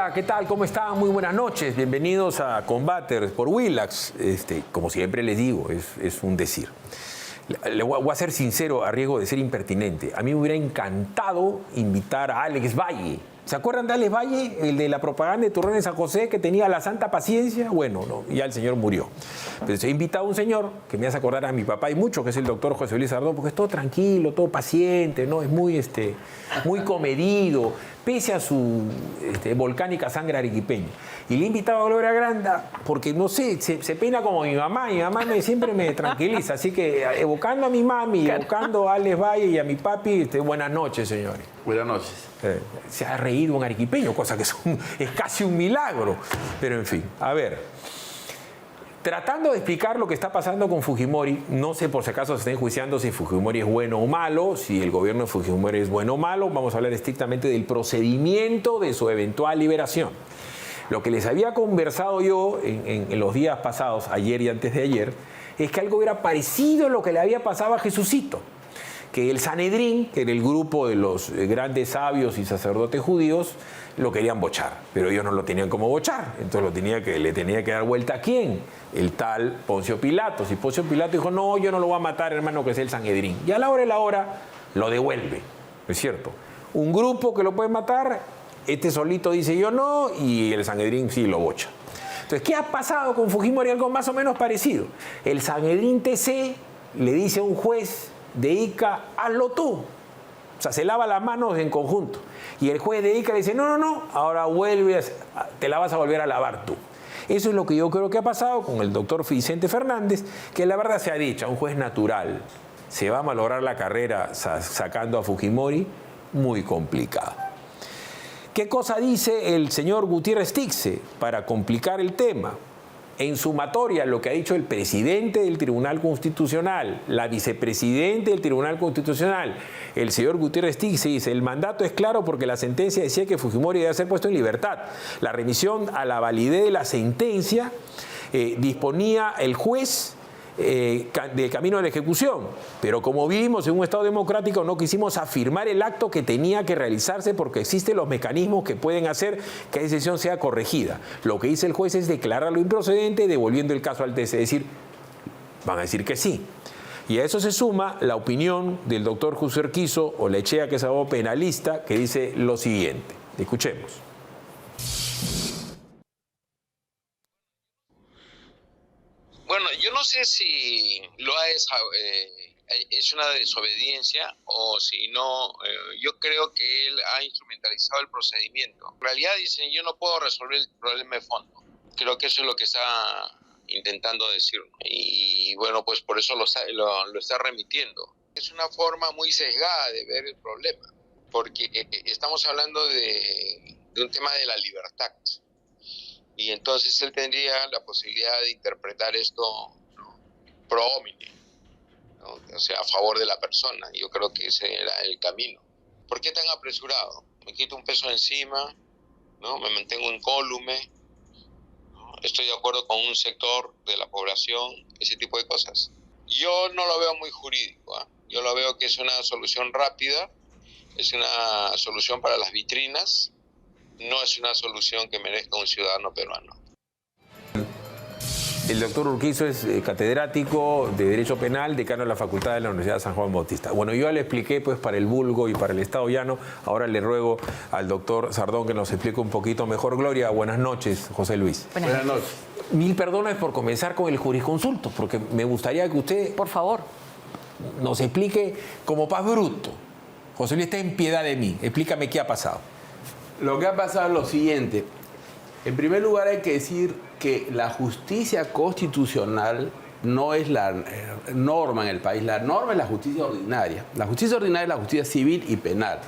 Hola, ¿qué tal? ¿Cómo están? Muy buenas noches. Bienvenidos a Combaters por Willax. Como siempre les digo, es un decir. Le voy a ser sincero a riesgo de ser impertinente. A mí me hubiera encantado invitar a Alex Valle. ¿Se acuerdan de Alex Valle, el de la propaganda de Turrón de San José, que tenía la santa paciencia? Bueno, no, ya el señor murió. Pero he invitado a un señor que me hace acordar a mi papá y mucho, que es el doctor José Luis Sardón, porque es todo tranquilo, todo paciente, ¿no? Es muy comedido, pese a su volcánica sangre arequipeña. Y le he invitado a Gloria Granda porque, no sé, se peina como mi mamá. Mi mamá siempre me tranquiliza. Así que, evocando a mi mami, evocando a Alex Valle y a mi papi, buenas noches, señores. Buenas noches. Se ha reído un arequipeño, cosa que es casi un milagro. Pero, en fin, a ver. Tratando de explicar lo que está pasando con Fujimori, no sé por si acaso se está enjuiciando si Fujimori es bueno o malo, si el gobierno de Fujimori es bueno o malo. Vamos a hablar estrictamente del procedimiento de su eventual liberación. Lo que les había conversado yo en los días pasados, ayer y antes de ayer, es que algo era parecido a lo que le había pasado a Jesucito. Que el Sanedrín, que era el grupo de los grandes sabios y sacerdotes judíos, lo querían bochar, pero ellos no lo tenían como bochar, entonces le tenía que dar vuelta a ¿quién? El tal Poncio Pilatos. Y Poncio Pilato dijo, no, yo no lo voy a matar, hermano, que es el Sanedrín. Y a la hora de la hora lo devuelve, ¿es cierto? Un grupo que lo puede matar, solito dice yo no, y el Sanedrín sí lo bocha. Entonces, ¿qué ha pasado con Fujimori? Algo más o menos parecido. El Sanedrín TC le dice a un juez de Ica, hazlo tú. O sea, se lava las manos en conjunto. Y el juez de Ica le dice, no, ahora te la vas a volver a lavar tú. Eso es lo que yo creo que ha pasado con el doctor Vicente Fernández, que la verdad se ha dicho, un juez natural, se va a malograr la carrera sacando a Fujimori, muy complicado. ¿Qué cosa dice el señor Gutiérrez Tixe para complicar el tema? En sumatoria, lo que ha dicho el presidente del Tribunal Constitucional, la vicepresidenta del Tribunal Constitucional, el señor Gutiérrez Tixe, dice, el mandato es claro porque la sentencia decía que Fujimori debe ser puesto en libertad. La remisión a la validez de la sentencia disponía el juez de camino a la ejecución, pero como vivimos en un Estado democrático no quisimos afirmar el acto que tenía que realizarse porque existen los mecanismos que pueden hacer que esa decisión sea corregida. Lo que dice el juez es declararlo improcedente devolviendo el caso al TC, es decir, van a decir que sí. Y a eso se suma la opinión del doctor José Urquizo Olechea, que es abogado penalista, que dice lo siguiente. Escuchemos. Bueno, yo no sé si lo es una desobediencia o si no, yo creo que él ha instrumentalizado el procedimiento. En realidad dicen, yo no puedo resolver el problema de fondo. Creo que eso es lo que está intentando decir. Y bueno, pues por eso lo está remitiendo. Es una forma muy sesgada de ver el problema, porque estamos hablando de un tema de la libertad. Y entonces él tendría la posibilidad de interpretar esto, ¿no?, pro homine, ¿no?, o sea, a favor de la persona. Yo creo que ese era el camino. ¿Por qué tan apresurado? Me quito un peso encima, ¿no?, me mantengo incólume, ¿no?, estoy de acuerdo con un sector de la población, ese tipo de cosas. Yo no lo veo muy jurídico, ¿eh? Yo lo veo que es una solución rápida, es una solución para las vitrinas, no es una solución que merezca un ciudadano peruano. El doctor Urquizo es catedrático de Derecho Penal, decano de la Facultad de la Universidad de San Juan Bautista. Bueno, yo ya le expliqué pues para el vulgo y para el Estado llano. Ahora le ruego al doctor Sardón que nos explique un poquito mejor. Gloria, buenas noches, José Luis. Buenas noches. Mil perdones por comenzar con el jurisconsulto, porque me gustaría que usted, por favor, nos explique como paz bruto. José Luis, ten piedad de mí. Explícame qué ha pasado. Lo que ha pasado es lo siguiente. En primer lugar hay que decir que la justicia constitucional no es la norma en el país. La norma es la justicia ordinaria. La justicia ordinaria es la justicia civil y penal.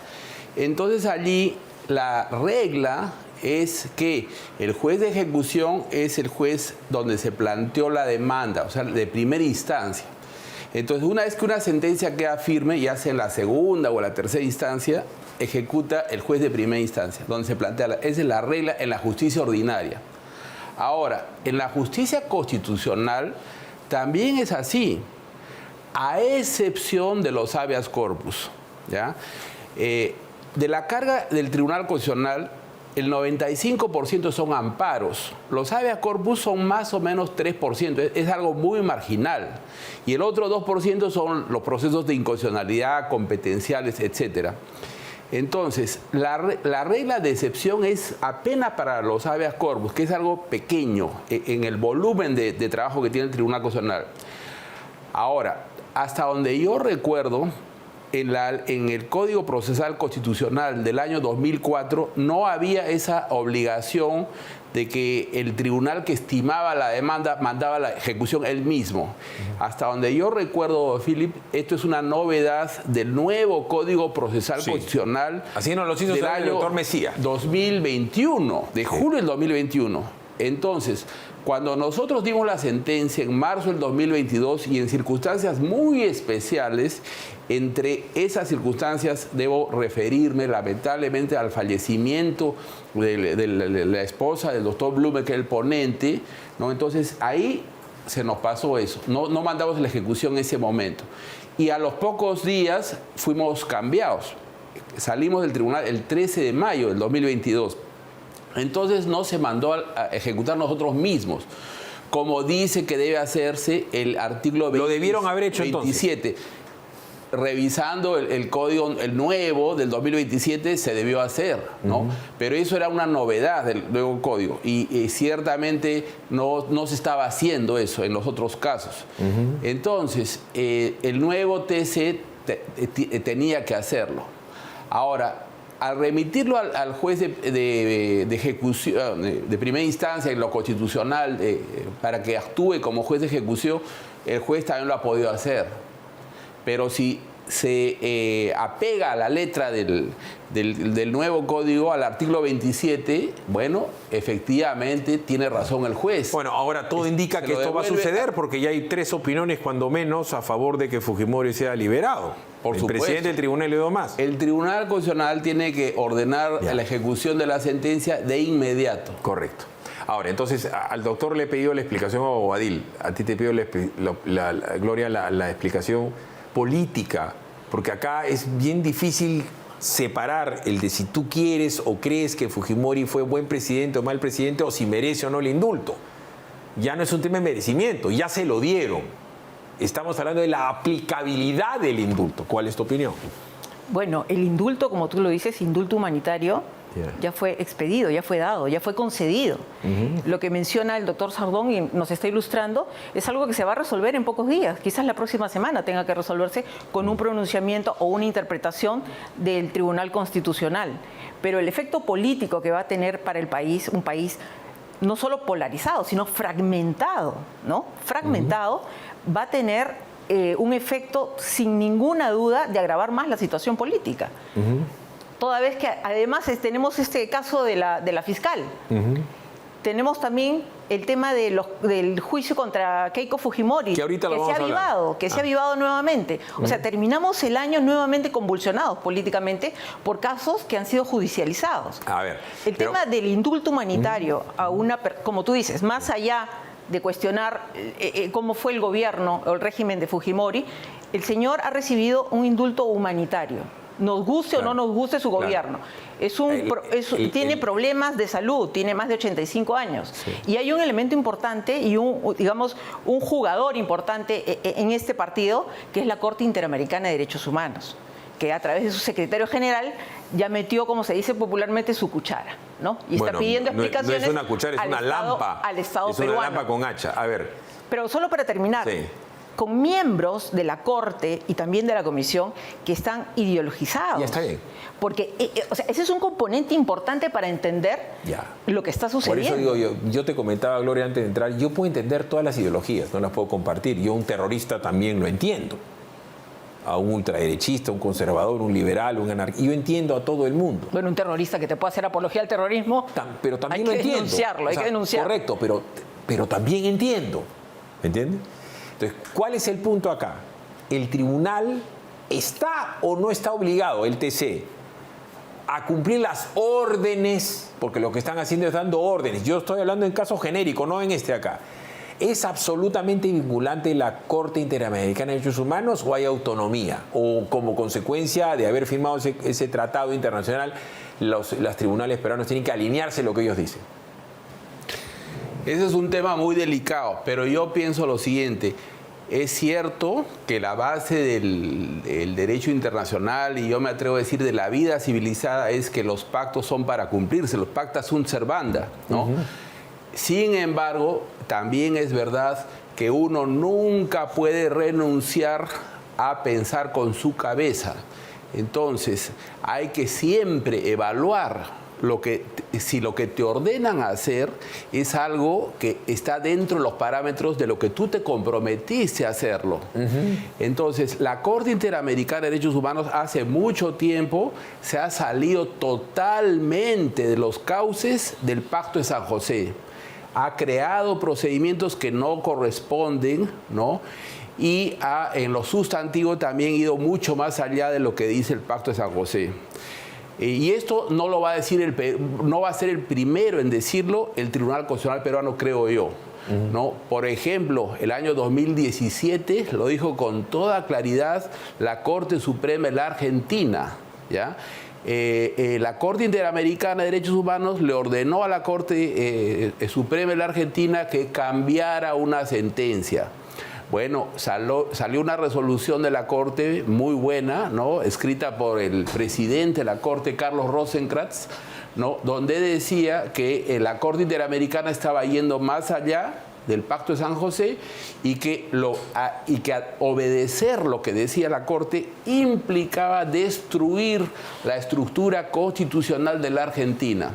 Entonces allí la regla es que el juez de ejecución es el juez donde se planteó la demanda, o sea, de primera instancia. Entonces, una vez que una sentencia queda firme, ya sea en la segunda o la tercera instancia, ejecuta el juez de primera instancia, donde se plantea, esa es la regla en la justicia ordinaria. Ahora, en la justicia constitucional también es así, a excepción de los habeas corpus, ¿ya? De la carga del Tribunal Constitucional el 95% son amparos. Los habeas corpus son más o menos 3%, es algo muy marginal. Y el otro 2% son los procesos de inconstitucionalidad, competenciales, etc. Entonces, la regla de excepción es apenas para los habeas corpus, que es algo pequeño en el volumen de trabajo que tiene el Tribunal Constitucional. Ahora, hasta donde yo recuerdo, en el Código Procesal Constitucional del año 2004 no había esa obligación de que el tribunal que estimaba la demanda mandaba la ejecución él mismo. Hasta donde yo recuerdo, Philip, esto es una novedad del nuevo Código Procesal Constitucional. Así nos lo hizo del año el doctor Mejía. 2021, de julio del 2021. Entonces, cuando nosotros dimos la sentencia en marzo del 2022 y en circunstancias muy especiales, entre esas circunstancias debo referirme lamentablemente al fallecimiento de la esposa del doctor Blume, que es el ponente, ¿no? Entonces ahí se nos pasó eso, no mandamos la ejecución en ese momento. Y a los pocos días fuimos cambiados, salimos del tribunal el 13 de mayo del 2022. Entonces no se mandó a ejecutar nosotros mismos, como dice que debe hacerse el artículo 27. Lo debieron haber hecho 27. Entonces. Revisando el código, el nuevo del 2027, se debió hacer, ¿no? Pero eso era una novedad del nuevo código y ciertamente no se estaba haciendo eso en los otros casos. Entonces, el nuevo TC tenía que hacerlo. Ahora, al remitirlo al juez de ejecución, de primera instancia en lo constitucional, para que actúe como juez de ejecución, el juez también lo ha podido hacer. Pero si se apega a la letra del nuevo código, al artículo 27, bueno, efectivamente tiene razón el juez. Bueno, ahora todo indica que esto va a suceder porque ya hay 3 opiniones, cuando menos, a favor de que Fujimori sea liberado. Por supuesto. El presidente del tribunal y 2 más. El Tribunal Constitucional tiene que ordenar la ejecución de la sentencia de inmediato. Correcto. Ahora, entonces, al doctor le pidió la explicación, o Adil, a ti te pidió Gloria, la explicación política, porque acá es bien difícil separar el de si tú quieres o crees que Fujimori fue buen presidente o mal presidente, o si merece o no el indulto. Ya no es un tema de merecimiento, ya se lo dieron. Estamos hablando de la aplicabilidad del indulto. ¿Cuál es tu opinión? Bueno, el indulto, como tú lo dices, indulto humanitario, ya fue expedido, ya fue dado, ya fue concedido. Lo que menciona el doctor Sardón y nos está ilustrando es algo que se va a resolver en pocos días. Quizás la próxima semana tenga que resolverse con un pronunciamiento o una interpretación del Tribunal Constitucional. Pero el efecto político que va a tener para el país, un país no solo polarizado, sino fragmentado, ¿no? Fragmentado, va a tener un efecto sin ninguna duda de agravar más la situación política. Toda vez que además tenemos este caso de la fiscal. Tenemos también el tema del juicio contra Keiko Fujimori, que ahorita lo vamos a hablar. Se ha avivado nuevamente. O sea, terminamos el año nuevamente convulsionados políticamente por casos que han sido judicializados. A ver, el tema del indulto humanitario, como tú dices, más allá de cuestionar cómo fue el gobierno o el régimen de Fujimori, el señor ha recibido un indulto humanitario. Nos guste o no nos guste su gobierno. Tiene problemas de salud, tiene más de 85 años. Y hay un elemento importante y un jugador importante en este partido, que es la Corte Interamericana de Derechos Humanos, que a través de su secretario general ya metió, como se dice popularmente, su cuchara, ¿no? Y está pidiendo explicaciones. No es una cuchara, es una lámpa. Al Estado peruano. peruano. Es una lámpa con hacha. A ver. Pero solo para terminar. Sí. Con miembros de la Corte y también de la Comisión que están ideologizados. Ya está bien. Porque ese es un componente importante para entender lo que está sucediendo. Por eso digo yo te comentaba, Gloria, antes de entrar, yo puedo entender todas las ideologías, no las puedo compartir. Yo, un terrorista, también lo entiendo. A un ultraderechista, un conservador, un liberal, un anarquista. Yo entiendo a todo el mundo. Bueno, un terrorista que te pueda hacer apología al terrorismo, pero también hay lo que entiendo. denunciarlo, hay que denunciarlo. Correcto, pero también entiendo. ¿Me entiendes? Entonces, ¿cuál es el punto acá? ¿El tribunal está o no está obligado, el TC, a cumplir las órdenes? Porque lo que están haciendo es dando órdenes. Yo estoy hablando en caso genérico, no en este acá. ¿Es absolutamente vinculante la Corte Interamericana de Derechos Humanos o hay autonomía? O como consecuencia de haber firmado ese tratado internacional, los tribunales peruanos tienen que alinearse a lo que ellos dicen? Ese es un tema muy delicado, pero yo pienso lo siguiente. Es cierto que la base del derecho internacional, y yo me atrevo a decir de la vida civilizada, es que los pactos son para cumplirse, los pacta sunt servanda, ¿no? Sin embargo, también es verdad que uno nunca puede renunciar a pensar con su cabeza. Entonces, hay que siempre evaluar si lo que te ordenan hacer es algo que está dentro de los parámetros de lo que tú te comprometiste a hacerlo. Entonces, la Corte Interamericana de Derechos Humanos hace mucho tiempo se ha salido totalmente de los cauces del Pacto de San José. Ha creado procedimientos que no corresponden, ¿no? Y en lo sustantivo también ha ido mucho más allá de lo que dice el Pacto de San José. Y esto no lo va a decir no va a ser el primero en decirlo el Tribunal Constitucional peruano, creo yo. ¿No? Por ejemplo, el año 2017 lo dijo con toda claridad la Corte Suprema de la Argentina, ¿ya? La Corte Interamericana de Derechos Humanos le ordenó a la Corte Suprema de la Argentina que cambiara una sentencia. Bueno, salió una resolución de la Corte muy buena, ¿no? Escrita por el presidente de la Corte, Carlos Rosenkrantz, ¿no? Donde decía que la Corte Interamericana estaba yendo más allá del Pacto de San José y que obedecer lo que decía la Corte implicaba destruir la estructura constitucional de la Argentina.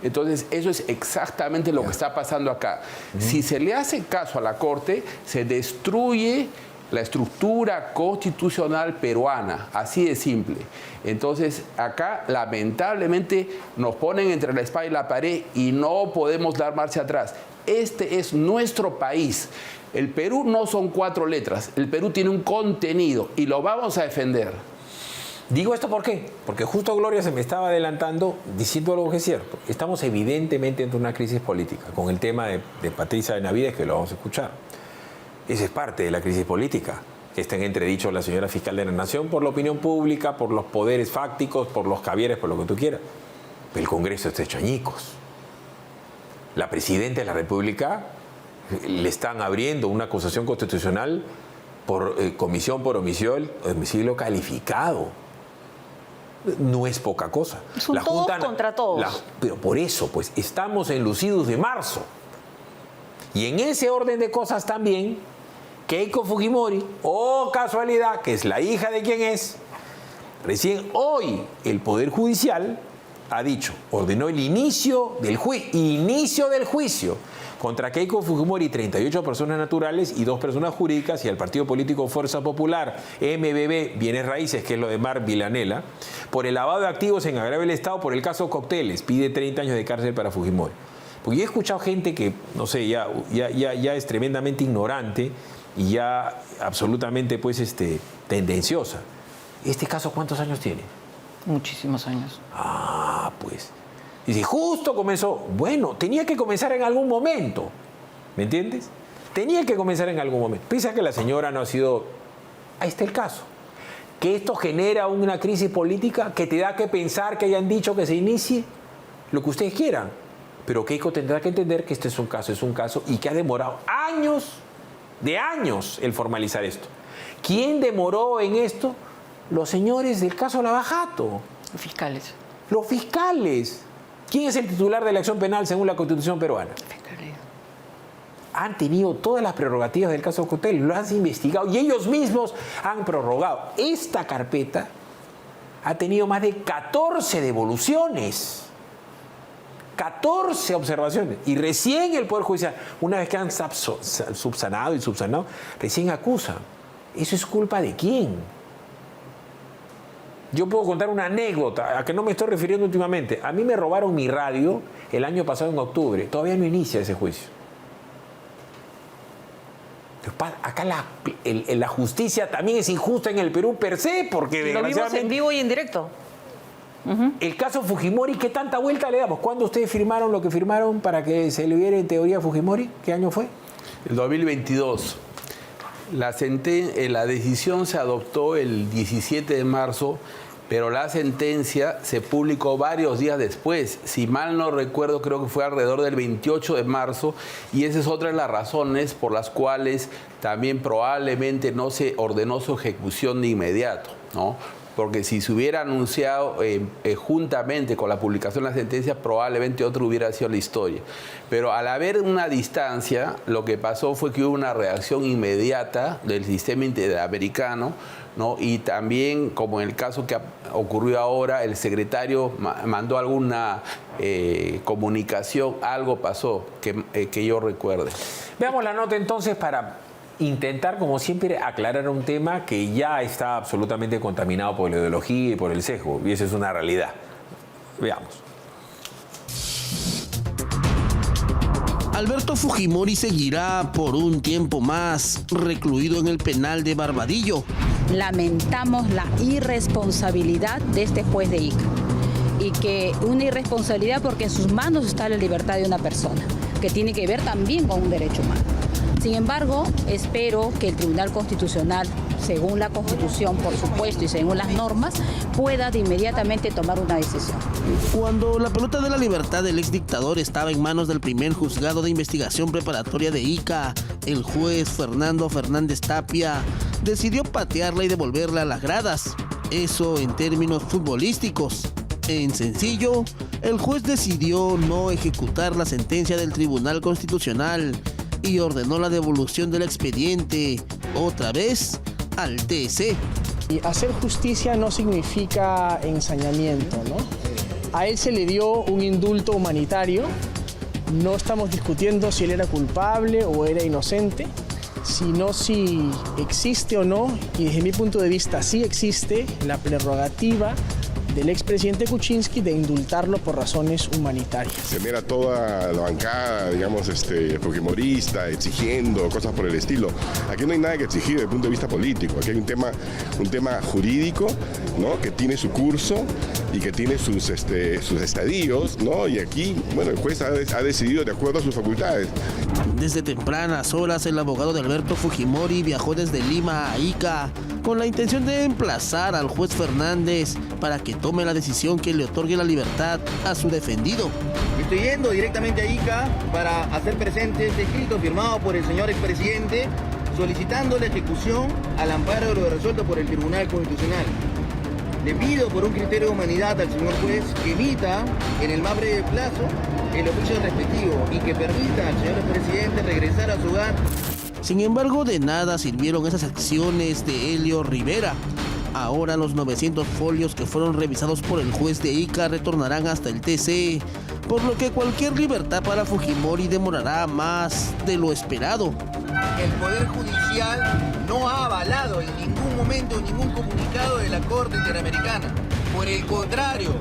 Entonces, eso es exactamente lo que está pasando acá. Si se le hace caso a la Corte, se destruye la estructura constitucional peruana, así de simple. Entonces, acá, lamentablemente, nos ponen entre la espada y la pared y no podemos dar marcha atrás. Este es nuestro país. El Perú no son 4 letras, el Perú tiene un contenido y lo vamos a defender. Digo esto ¿por qué? Porque justo Gloria se me estaba adelantando diciendo algo que es cierto. Estamos evidentemente ante una crisis política, con el tema de Patricia Benavides, que lo vamos a escuchar. Esa es parte de la crisis política, que está en entredicho la señora fiscal de la Nación por la opinión pública, por los poderes fácticos, por los cavieres, por lo que tú quieras. Pero el Congreso está hecho añicos. La presidenta de la República le están abriendo una acusación constitucional por comisión por homicidio calificado. No es poca cosa. Es un todos contra todos. Pero por eso, pues, estamos en Lucidus de marzo. Y en ese orden de cosas también, Keiko Fujimori, casualidad, que es la hija de quien es, recién hoy el Poder Judicial ha dicho, ordenó el inicio del juicio contra Keiko Fujimori, 38 personas naturales y 2 personas jurídicas, y al partido político Fuerza Popular, MBB, Bienes Raíces, que es lo de Mar Villanela, por el lavado de activos en agravio del Estado por el caso Cocteles. Pide 30 años de cárcel para Fujimori. Porque yo he escuchado gente que, no sé, ya es tremendamente ignorante y ya absolutamente, pues, tendenciosa. ¿Este caso cuántos años tiene? Muchísimos años. Pues... Y si justo comenzó, bueno, tenía que comenzar en algún momento, ¿me entiendes? Tenía que comenzar en algún momento. Piensa que la señora no ha sido... Ahí está el caso. Que esto genera una crisis política que te da que pensar que hayan dicho que se inicie lo que ustedes quieran. Pero Keiko tendrá que entender que este es un caso y que ha demorado años el formalizar esto. ¿Quién demoró en esto? Los señores del caso Lava Jato. Los fiscales. Los fiscales. ¿Quién es el titular de la acción penal según la Constitución peruana? Fiscalía. Han tenido todas las prerrogativas del caso Cocteles, lo han investigado y ellos mismos han prorrogado. Esta carpeta ha tenido más de 14 devoluciones, 14 observaciones. Y recién el Poder Judicial, una vez que han subsanado, recién acusa. ¿Eso es culpa de quién? Yo puedo contar una anécdota a que no me estoy refiriendo últimamente. A mí me robaron mi radio el año pasado en octubre. Todavía no inicia ese juicio. Acá la justicia también es injusta en el Perú per se, porque lo vimos en vivo y en directo. El caso Fujimori, ¿qué tanta vuelta le damos? ¿Cuándo ustedes firmaron lo que firmaron para que se libere en teoría a Fujimori? ¿Qué año fue? El 2022. La decisión se adoptó el 17 de marzo, pero la sentencia se publicó varios días después. Si mal no recuerdo, creo que fue alrededor del 28 de marzo, y esa es otra de las razones por las cuales también probablemente no se ordenó su ejecución de inmediato, ¿no? Porque si se hubiera anunciado juntamente con la publicación de la sentencia, probablemente otra hubiera sido la historia. Pero al haber una distancia, lo que pasó fue que hubo una reacción inmediata del sistema interamericano, ¿no? Y también, como en el caso que ocurrió ahora, el secretario mandó alguna comunicación, algo pasó, que yo recuerde. Veamos la nota entonces para intentar, como siempre, aclarar un tema que ya está absolutamente contaminado por la ideología y por el sesgo, y esa es una realidad. Veamos. Alberto Fujimori seguirá por un tiempo más recluido en el penal de Barbadillo. Lamentamos la irresponsabilidad de este juez de Ica, y que una irresponsabilidad porque en sus manos está la libertad de una persona, que tiene que ver también con un derecho humano. Sin embargo, espero que el Tribunal Constitucional, según la Constitución, por supuesto, y según las normas, pueda de inmediatamente tomar una decisión. Cuando la pelota de la libertad del exdictador estaba en manos del primer juzgado de investigación preparatoria de Ica, el juez Fernando Fernández Tapia decidió patearla y devolverla a las gradas. Eso en términos futbolísticos. En sencillo, el juez decidió no ejecutar la sentencia del Tribunal Constitucional y ordenó la devolución del expediente, otra vez, al TC. Y hacer justicia no significa ensañamiento, ¿no? A él se le dio un indulto humanitario. No estamos discutiendo si él era culpable o era inocente, sino si existe o no, y desde mi punto de vista sí existe, la prerrogativa del expresidente Kuczynski de indultarlo por razones humanitarias. Tener a toda la bancada, digamos, fujimorista, exigiendo cosas por el estilo. Aquí no hay nada que exigir desde el punto de vista político. Aquí hay un tema jurídico, ¿no? Que tiene su curso y que tiene sus estadios, ¿no? Y aquí, bueno, el juez ha decidido de acuerdo a sus facultades. Desde tempranas horas, el abogado de Alberto Fujimori viajó desde Lima a Ica con la intención de emplazar al juez Fernández para que tome la decisión que le otorgue la libertad a su defendido. Estoy yendo directamente a Ica para hacer presente este escrito firmado por el señor expresidente solicitando la ejecución al amparo de lo resuelto por el Tribunal Constitucional. Le pido por un criterio de humanidad al señor juez que emita en el más breve plazo el oficio respectivo y que permita al señor expresidente regresar a su hogar. Sin embargo, de nada sirvieron esas acciones de Helio Rivera. Ahora los 900 folios que fueron revisados por el juez de Ica retornarán hasta el TC, por lo que cualquier libertad para Fujimori demorará más de lo esperado. El Poder Judicial no ha avalado en ningún momento ningún comunicado de la Corte Interamericana. Por el contrario,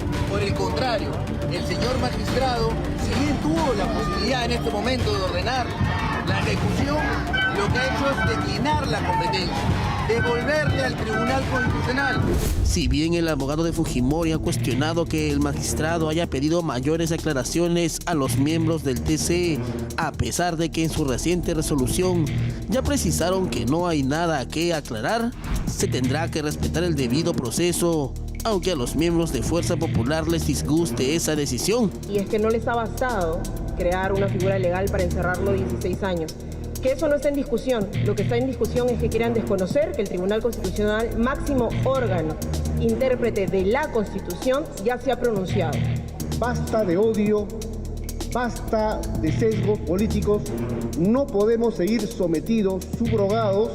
el señor magistrado, si bien tuvo la posibilidad en este momento de ordenar la ejecución, lo que ha hecho es declinar la competencia, devolverle al Tribunal Constitucional. Si bien el abogado de Fujimori ha cuestionado que el magistrado haya pedido mayores aclaraciones a los miembros del TC, a pesar de que en su reciente resolución ya precisaron que no hay nada que aclarar, se tendrá que respetar el debido proceso, aunque a los miembros de Fuerza Popular les disguste esa decisión. Y es que no les ha bastado crear una figura legal para encerrarlo 16 años. Que eso no está en discusión. Lo que está en discusión es que quieran desconocer que el Tribunal Constitucional, máximo órgano intérprete de la Constitución, ya se ha pronunciado. Basta de odio, basta de sesgos políticos. No podemos seguir sometidos, subrogados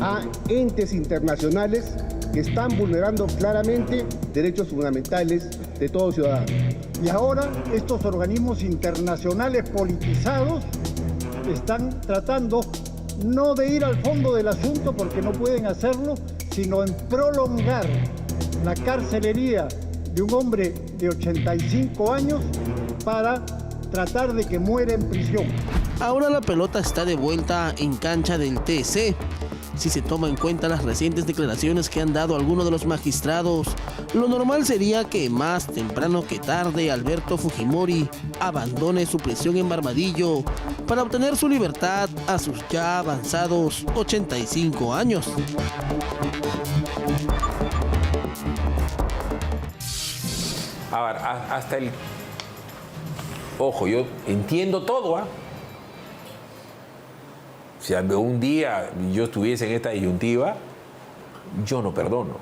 a entes internacionales que están vulnerando claramente derechos fundamentales de todo ciudadano. Y ahora estos organismos internacionales politizados están tratando no de ir al fondo del asunto porque no pueden hacerlo, sino en prolongar la carcelería de un hombre de 85 años para tratar de que muera en prisión. Ahora la pelota está de vuelta en cancha del TC. Si se toma en cuenta las recientes declaraciones que han dado algunos de los magistrados, lo normal sería que más temprano que tarde Alberto Fujimori abandone su prisión en Barbadillo para obtener su libertad a sus ya avanzados 85 años. A ver, hasta el... Ojo, yo entiendo todo, ¿ah? Si un día yo estuviese en esta disyuntiva, yo no perdono.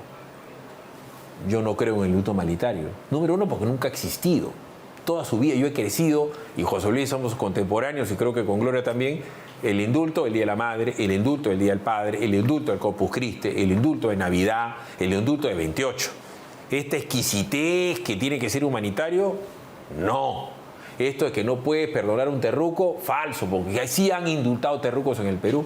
Yo no creo en el indulto humanitario. Número uno, porque nunca ha existido. Toda su vida yo he crecido, y José Luis somos contemporáneos, y creo que con Gloria también, el indulto del Día de la Madre, el indulto del Día del Padre, el indulto del Corpus Christi, el indulto de Navidad, el indulto de 28. Esta exquisitez que tiene que ser humanitario, no. Esto de que no puedes perdonar un terruco, falso, porque sí han indultado terrucos en el Perú.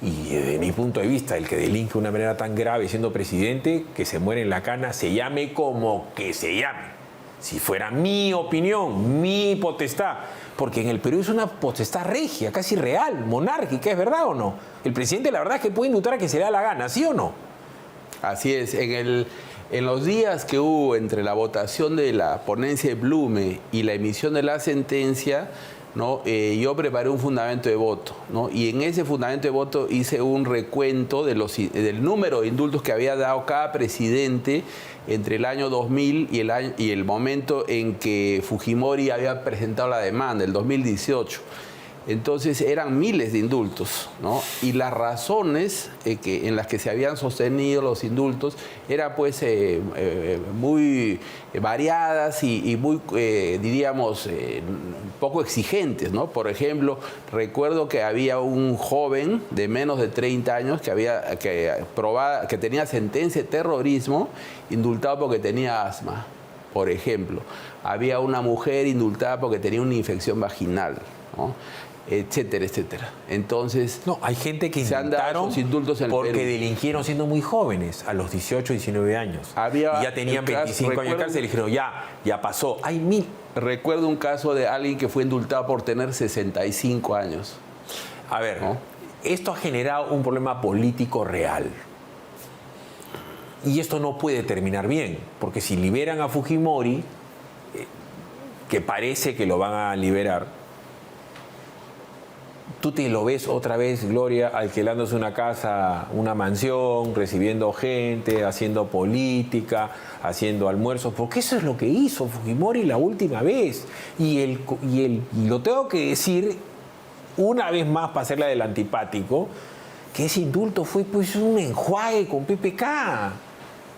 Y desde mi punto de vista, el que delinque de una manera tan grave siendo presidente, que se muere en la cana, se llame como que se llame. Si fuera mi opinión, mi potestad, porque en el Perú es una potestad regia, casi real, monárquica, ¿es verdad o no? El presidente la verdad es que puede indultar a quien se le da la gana, ¿sí o no? Así es, en los días que hubo entre la votación de la ponencia de Blume y la emisión de la sentencia, ¿no? Yo preparé un fundamento de voto, ¿no? Y en ese fundamento de voto hice un recuento del número de indultos que había dado cada presidente entre el año 2000 y el momento en que Fujimori había presentado la demanda, el 2018. Entonces eran miles de indultos, ¿no? Y las razones en las que se habían sostenido los indultos eran pues muy variadas y muy, diríamos, poco exigentes, ¿no? Por ejemplo, recuerdo que había un joven de menos de 30 años que tenía sentencia de terrorismo, indultado porque tenía asma, por ejemplo. Había una mujer indultada porque tenía una infección vaginal, ¿no? Etcétera, etcétera. Entonces, no, hay gente que se han dado esos indultos en el porque Perú. Delinquieron siendo muy jóvenes, a los 18, 19 años. Y ya tenían 25 años de cárcel y dijeron, ya pasó. Hay mil. Recuerdo un caso de alguien que fue indultado por tener 65 años. A ver, ¿no? Esto ha generado un problema político real. Y esto no puede terminar bien, porque si liberan a Fujimori, que parece que lo van a liberar, tú te lo ves otra vez, Gloria, alquilándose una casa, una mansión, recibiendo gente, haciendo política, haciendo almuerzos, porque eso es lo que hizo Fujimori la última vez. Y lo tengo que decir una vez más para hacerla del antipático, que ese indulto fue pues un enjuague con PPK,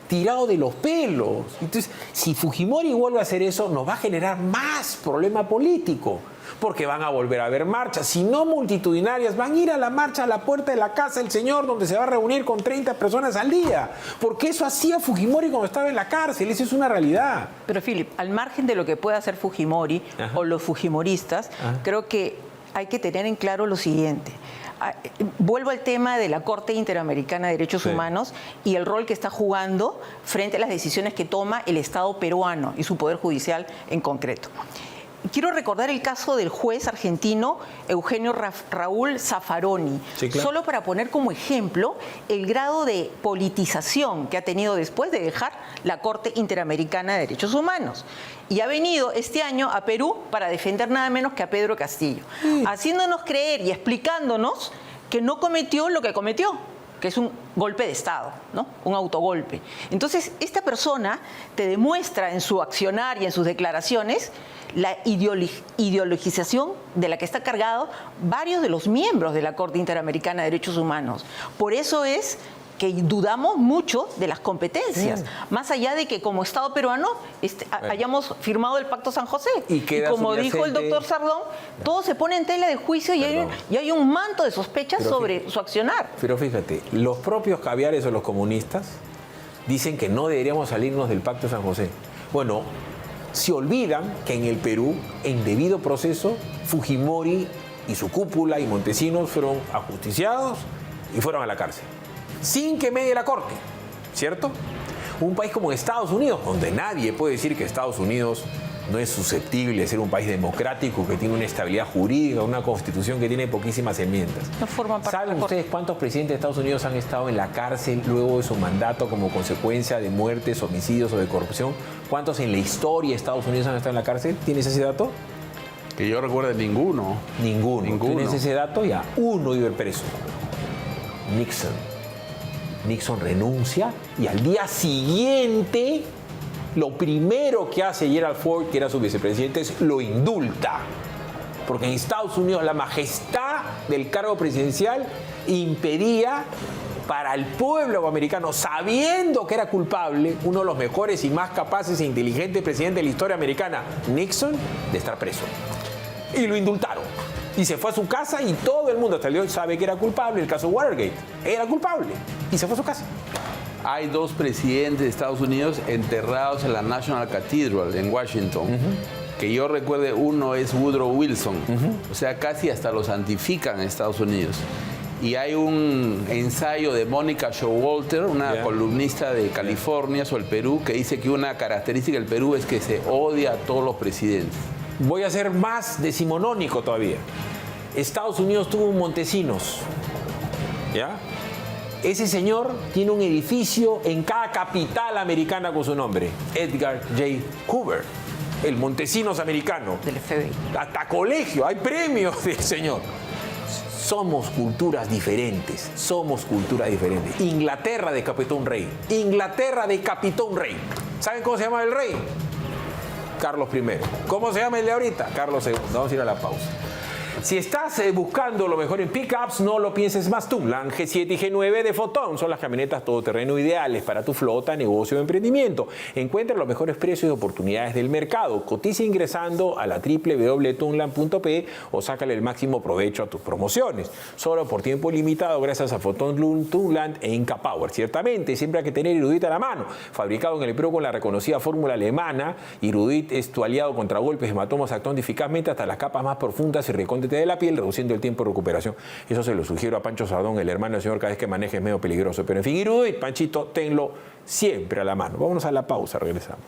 tirado de los pelos. Entonces, si Fujimori vuelve a hacer eso, nos va a generar más problema político, porque van a volver a haber marchas, si no multitudinarias, van a ir a la marcha a la puerta de la casa del señor, donde se va a reunir con 30 personas al día, porque eso hacía Fujimori cuando estaba en la cárcel, eso es una realidad. Pero, Philip, al margen de lo que pueda hacer Fujimori o los fujimoristas, creo que hay que tener en claro lo siguiente. Vuelvo al tema de la Corte Interamericana de Derechos Humanos y el rol que está jugando frente a las decisiones que toma el Estado peruano y su Poder Judicial en concreto. Quiero recordar el caso del juez argentino Eugenio Raúl Zaffaroni, solo para poner como ejemplo el grado de politización que ha tenido después de dejar la Corte Interamericana de Derechos Humanos. Y ha venido este año a Perú para defender nada menos que a Pedro Castillo, haciéndonos creer y explicándonos que no cometió lo que cometió, que es un golpe de Estado, ¿no? Un autogolpe. Entonces, esta persona te demuestra en su accionar y en sus declaraciones la ideologización de la que está cargado varios de los miembros de la Corte Interamericana de Derechos Humanos. Por eso es que dudamos mucho de las competencias, más allá de que como Estado peruano hayamos firmado el Pacto San José. Y como dijo el doctor Sardón, todo se pone en tela de juicio y hay un manto de sospechas sobre su accionar. Pero fíjate, los propios caviares o los comunistas dicen que no deberíamos salirnos del Pacto San José. Bueno, se olvidan que en el Perú, en debido proceso, Fujimori y su cúpula y Montesinos fueron ajusticiados y fueron a la cárcel, sin que medie la Corte, ¿cierto? Un país como Estados Unidos, donde nadie puede decir que Estados Unidos no es susceptible de ser un país democrático, que tiene una estabilidad jurídica, una constitución que tiene poquísimas enmiendas. No forma parte. ¿Saben ustedes cuántos presidentes de Estados Unidos han estado en la cárcel luego de su mandato como consecuencia de muertes, homicidios o de corrupción? ¿Cuántos en la historia de Estados Unidos han estado en la cárcel? ¿Tienes ese dato? Que yo recuerde, ninguno. Ninguno. ¿Tienes ese dato? Ya, uno iba preso. Nixon. Nixon renuncia y al día siguiente Lo primero que hace Gerald Ford, que era su vicepresidente, es lo indulta. Porque en Estados Unidos la majestad del cargo presidencial impedía para el pueblo americano, sabiendo que era culpable, uno de los mejores y más capaces e inteligentes presidentes de la historia americana, Nixon, de estar preso. Y lo indultaron. Y se fue a su casa y todo el mundo hasta el día de hoy sabe que era culpable. El caso Watergate, era culpable y se fue a su casa. Hay 2 presidentes de Estados Unidos enterrados en la National Cathedral en Washington. Que yo recuerde, uno es Woodrow Wilson. O sea, casi hasta lo santifican en Estados Unidos. Y hay un ensayo de Mónica Showalter, una columnista de California sobre el Perú, que dice que una característica del Perú es que se odia a todos los presidentes. Voy a ser más decimonónico todavía. Estados Unidos tuvo un Montesinos, ¿ya? Ese señor tiene un edificio en cada capital americana con su nombre, Edgar J. Hoover, el Montesinos americano. Del FBI. Hasta colegio, hay premios del señor. Somos culturas diferentes, somos culturas diferentes. Inglaterra decapitó un rey. Inglaterra decapitó un rey. ¿Saben cómo se llama el rey? Carlos I. ¿Cómo se llama el de ahorita? Carlos II. Vamos a ir a la pausa. Si estás buscando lo mejor en pickups, no lo pienses más. Tunland G7 y G9 de Fotón son las camionetas todoterreno ideales para tu flota, negocio o emprendimiento. Encuentra los mejores precios y oportunidades del mercado. Cotiza ingresando a la www.tunland.pe o sácale el máximo provecho a tus promociones. Solo por tiempo limitado gracias a Fotón, Tunland e Inca Power. Ciertamente, siempre hay que tener Irudit a la mano. Fabricado en el Perú con la reconocida fórmula alemana, Irudit es tu aliado contra golpes y hematomas, actuando eficazmente hasta las capas más profundas y recóndete de la piel, reduciendo el tiempo de recuperación. Eso se lo sugiero a Pancho Sardón, el hermano del señor, cada vez que maneje es medio peligroso. Pero en fin, Irudit, Panchito, tenlo siempre a la mano. Vámonos a la pausa, regresamos.